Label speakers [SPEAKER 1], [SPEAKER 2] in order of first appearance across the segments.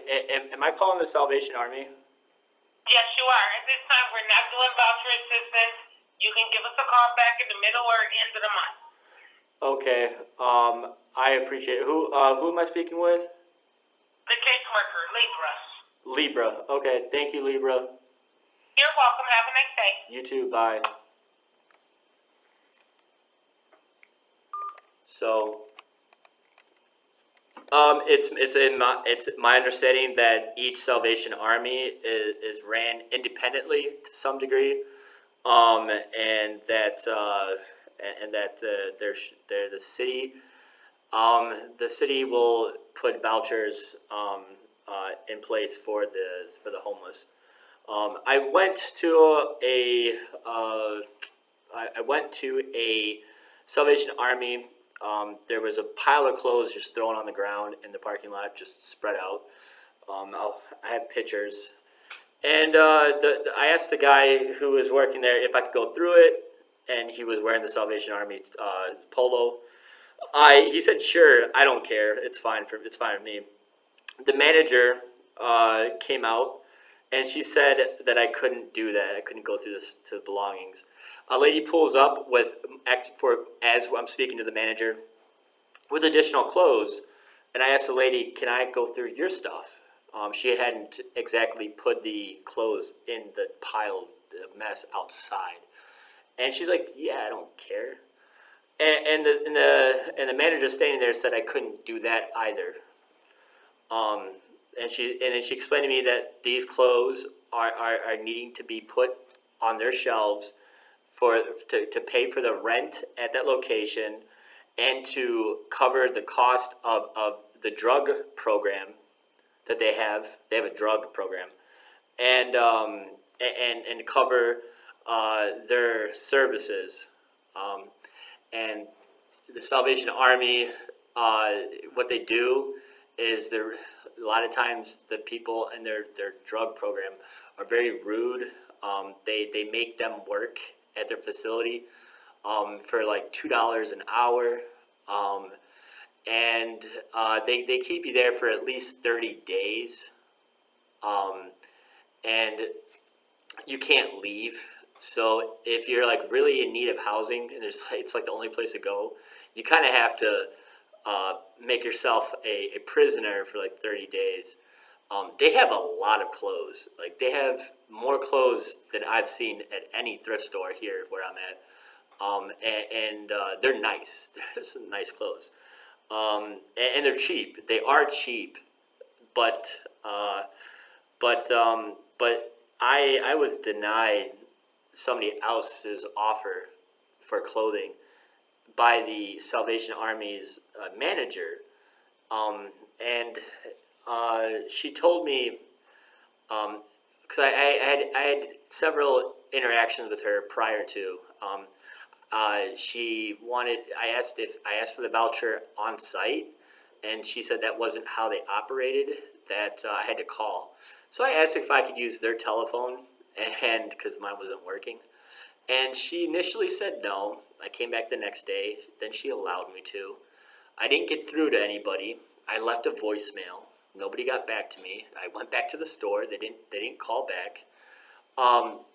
[SPEAKER 1] am I calling the Salvation Army?
[SPEAKER 2] Yes, you are. At this time, we're not doing voucher assistance. You can give us a call back in the middle or end of the month.
[SPEAKER 1] Okay. I appreciate it. Who am I speaking with?
[SPEAKER 2] The caseworker, Libra.
[SPEAKER 1] Libra. Okay. Thank you, Libra.
[SPEAKER 2] You're welcome. Have a nice day.
[SPEAKER 1] You too. Bye. So, it's my understanding that each Salvation Army is ran independently to some degree, and that they're the city will put vouchers in place for the homeless. I went to a Salvation Army. There was a pile of clothes just thrown on the ground in the parking lot, just spread out. I have pictures, and I asked the guy who was working there if I could go through it, and he was wearing the Salvation Army polo. He said, "Sure, I don't care. It's fine with me." The manager came out, and she said that I couldn't do that. I couldn't go through this to the belongings. A lady pulls up as I'm speaking to the manager with additional clothes, and I asked the lady, "Can I go through your stuff?" She hadn't exactly put the clothes in the pile of mess outside, and she's like, "Yeah, I don't care." And the manager standing there said I couldn't do that either. And then she explained to me that these clothes are needing to be put on their shelves to pay for the rent at that location and to cover the cost of the drug program that they have. They have a drug program, and cover their services. And the Salvation Army, what they do is a lot of times the people in their drug program are very rude. They make them work at their facility for like $2 an hour, and they keep you there for at least 30 days, and you can't leave. So if you're like really in need of housing and it's like the only place to go, you kind of have to make yourself a prisoner for like 30 days. They have a lot of clothes. Like they have more clothes than I've seen at any thrift store here where I'm at. And they're nice. They're some nice clothes. And they're cheap. They are cheap, but but I was denied somebody else's offer for clothing by the Salvation Army's manager, and she told me, because I had several interactions with her prior to. She wanted. I asked for the voucher on site, and she said that wasn't how they operated. That I had to call. So I asked if I could use their telephone, and because mine wasn't working, and she initially said no. I came back the next day. Then she allowed me to. I didn't get through to anybody. I left a voicemail. Nobody got back to me. I went back to the store. They didn't call back. Um,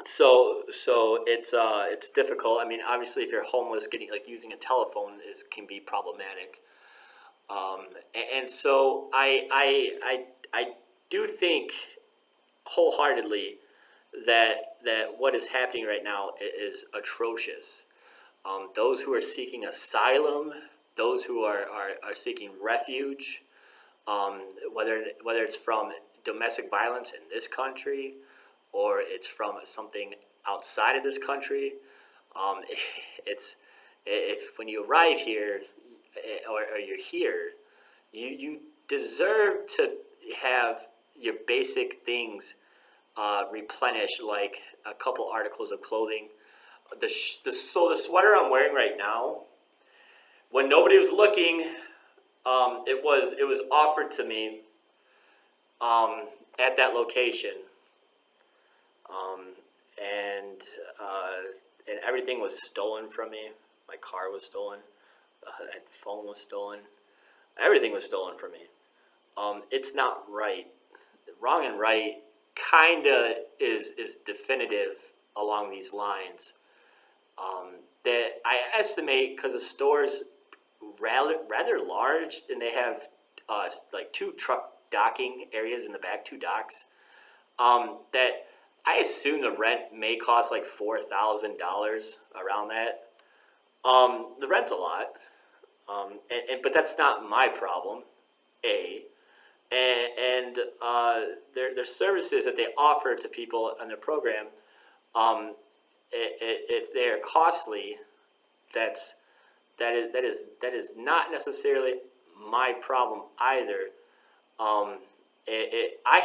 [SPEAKER 1] so it's difficult. I mean, obviously, if you're homeless, getting like using a telephone can be problematic. And so I do think wholeheartedly that what is happening right now is atrocious. Those who are seeking asylum, those who are seeking refuge, whether it's from domestic violence in this country or it's from something outside of this country, um, it's if when you arrive here or you're here, you deserve to have your basic things replenished, like a couple articles of clothing. So the sweater I'm wearing right now, when nobody was looking, it was offered to me at that location, um, and and everything was stolen from me. My car was stolen. My phone was stolen. Everything was stolen from me. it's not right. Wrong and right kinda is definitive along these lines. That I estimate because the store's rather large and they have like two truck docking areas in the back, two docks. That I assume the rent may cost like $4,000 around that. The rent's a lot, but that's not my problem. A and their services that they offer to people on their program, if they're costly, that's that is not necessarily my problem either. I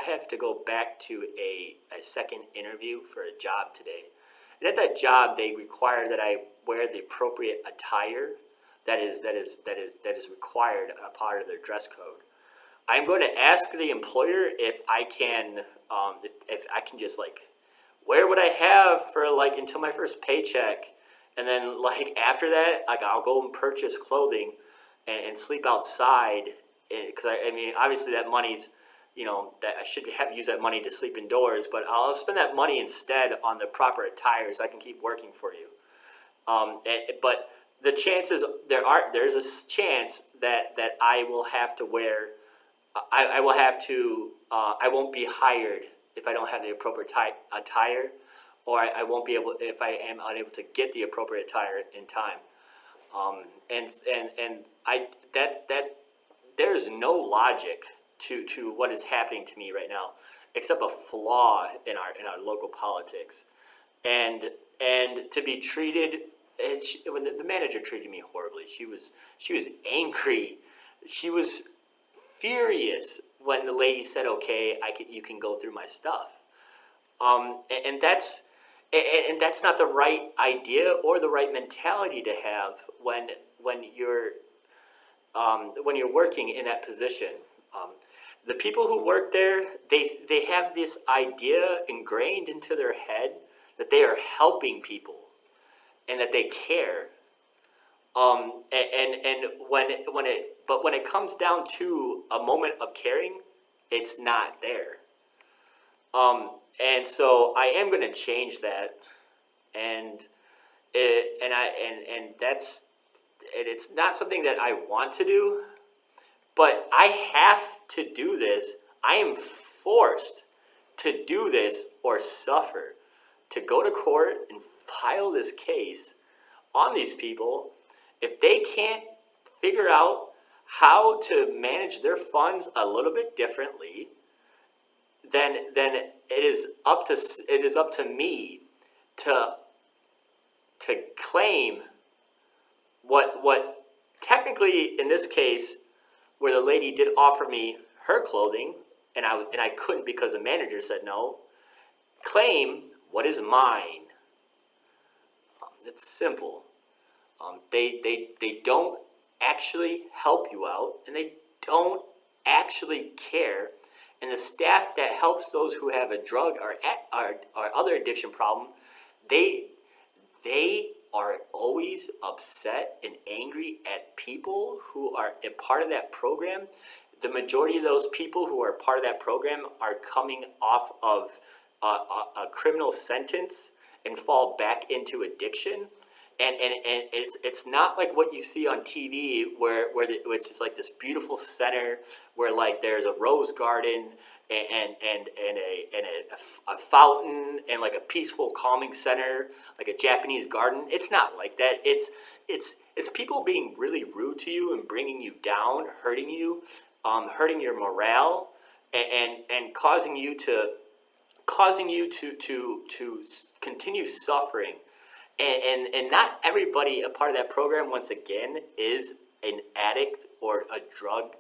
[SPEAKER 1] have to go back to a second interview for a job today, and at that job they require that I wear the appropriate attire that is required a part of their dress code. I'm going to ask the employer if I can if I can just like wear what I have for like until my first paycheck, and then like after that, like I'll go and purchase clothing and sleep outside. Because I mean, obviously that money's, that I should have used that money to sleep indoors, but I'll spend that money instead on the proper attires. I can keep working for you. But the chances there's a chance that I will have to wear. I will have to. I won't be hired if I don't have the appropriate attire, or I won't be able if I am unable to get the appropriate attire in time. And I that there is no logic to what is happening to me right now, except a flaw in our local politics, and to be treated. When the manager treated me horribly, she was angry, she was furious when the lady said, "Okay, you can go through my stuff." And that's not the right idea or the right mentality to have when you're working in that position. The people who work there, they have this idea ingrained into their head that they are helping people and that they care. And when it comes down to a moment of caring, it's not there. And so I am going to change that, and it's not something that I want to do, but I have to do this. I am forced to do this or suffer, to go to court and file this case on these people if they can't figure out how to manage their funds a little bit differently. Then it is up to me to claim what technically in this case where the lady did offer me her clothing and I couldn't because the manager said no. Claim what is mine. It's simple. They don't actually help you out, and they don't actually care. And the staff that helps those who have a drug or other addiction problem, they are always upset and angry at people who are a part of that program. The majority of those people who are part of that program are coming off of a criminal sentence and fall back into addiction. And it's not like what you see on TV where it's just like this beautiful center where like there's a rose garden and a fountain and like a peaceful calming center like a Japanese garden. It's not like that. It's people being really rude to you and bringing you down, hurting you, hurting your morale, and causing you to continue suffering. And not everybody a part of that program once again is an addict or a drug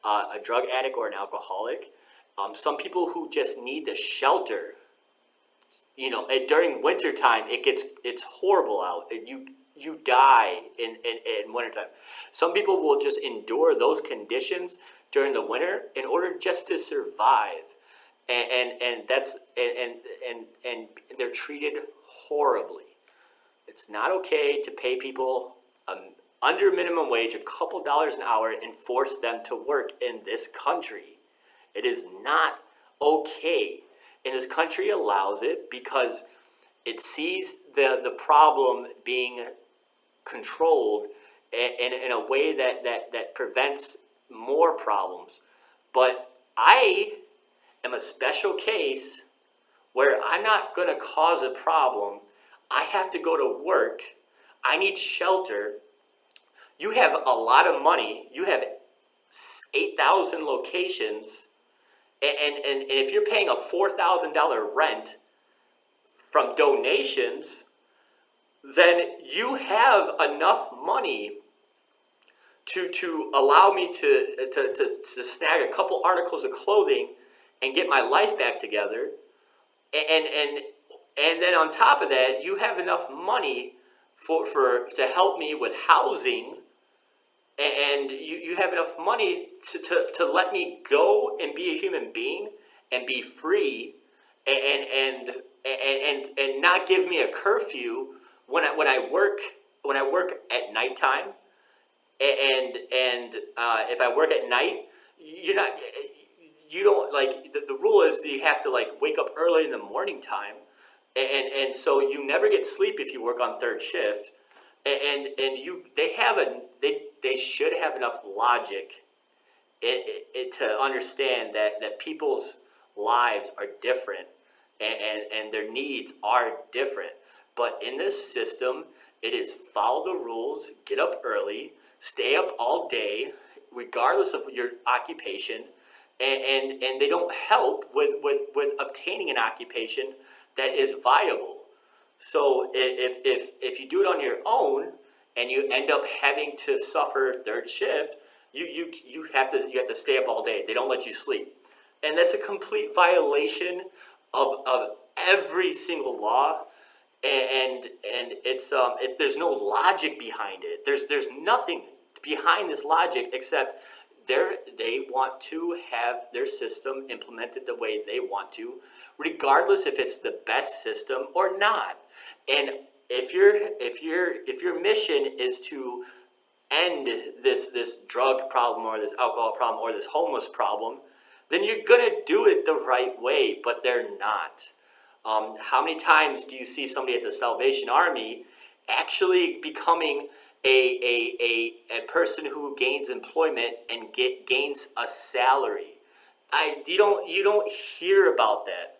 [SPEAKER 1] addict or an alcoholic. Some people who just need the shelter. During wintertime it's horrible out. You die in wintertime. Some people will just endure those conditions during the winter in order just to survive. And they're treated horribly. It's not okay to pay people under minimum wage, a couple dollars an hour, and force them to work in this country. It is not okay. And this country allows it because it sees the problem being controlled in a way that prevents more problems. But I am a special case where I'm not going to cause a problem. I have to go to work. I need shelter. You have a lot of money. You have 8,000 locations. And if you're paying a $4,000 rent from donations, then you have enough money to allow me to snag a couple articles of clothing and get my life back together. And then on top of that, you have enough money for to help me with housing, and you have enough money to let me go and be a human being and be free, and not give me a curfew when I work at nighttime, and if I work at night, you're not you don't like the rule is that you have to like wake up early in the morning time, and so you never get sleep if you work on third shift, and you they should have enough logic to understand that people's lives are different, and their needs are different. But in this system, it is follow the rules, get up early, stay up all day, regardless of your occupation, and they don't help with obtaining an occupation that is viable. So if you do it on your own and you end up having to suffer third shift, you have to stay up all day. They don't let you sleep, and that's a complete violation of every single law. And it's there's no logic behind it. There's nothing behind this logic except they want to have their system implemented the way they want to, regardless if it's the best system or not. And if your mission is to end this drug problem or this alcohol problem or this homeless problem, then you're gonna do it the right way. But they're not. How many times do you see somebody at the Salvation Army actually becoming a person who gains employment and gains a salary? You don't hear about that,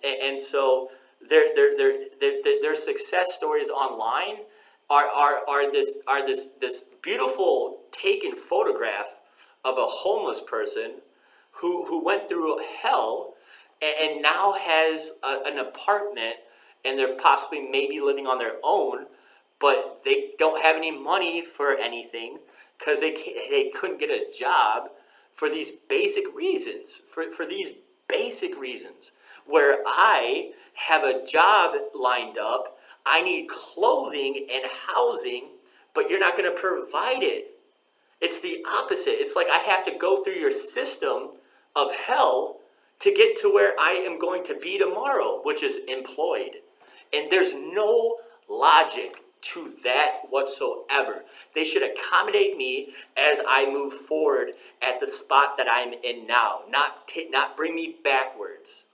[SPEAKER 1] and so their success stories online are this beautiful taken photograph of a homeless person who went through hell and now has an apartment, and they're possibly maybe living on their own, but they don't have any money for anything because they couldn't get a job for these basic reasons. For these basic reasons, where I have a job lined up, I need clothing and housing, but you're not going to provide it. It's the opposite. It's like I have to go through your system of hell to get to where I am going to be tomorrow, which is employed. And there's no logic to that whatsoever. They should accommodate me as I move forward at the spot that I'm in now, not bring me backwards.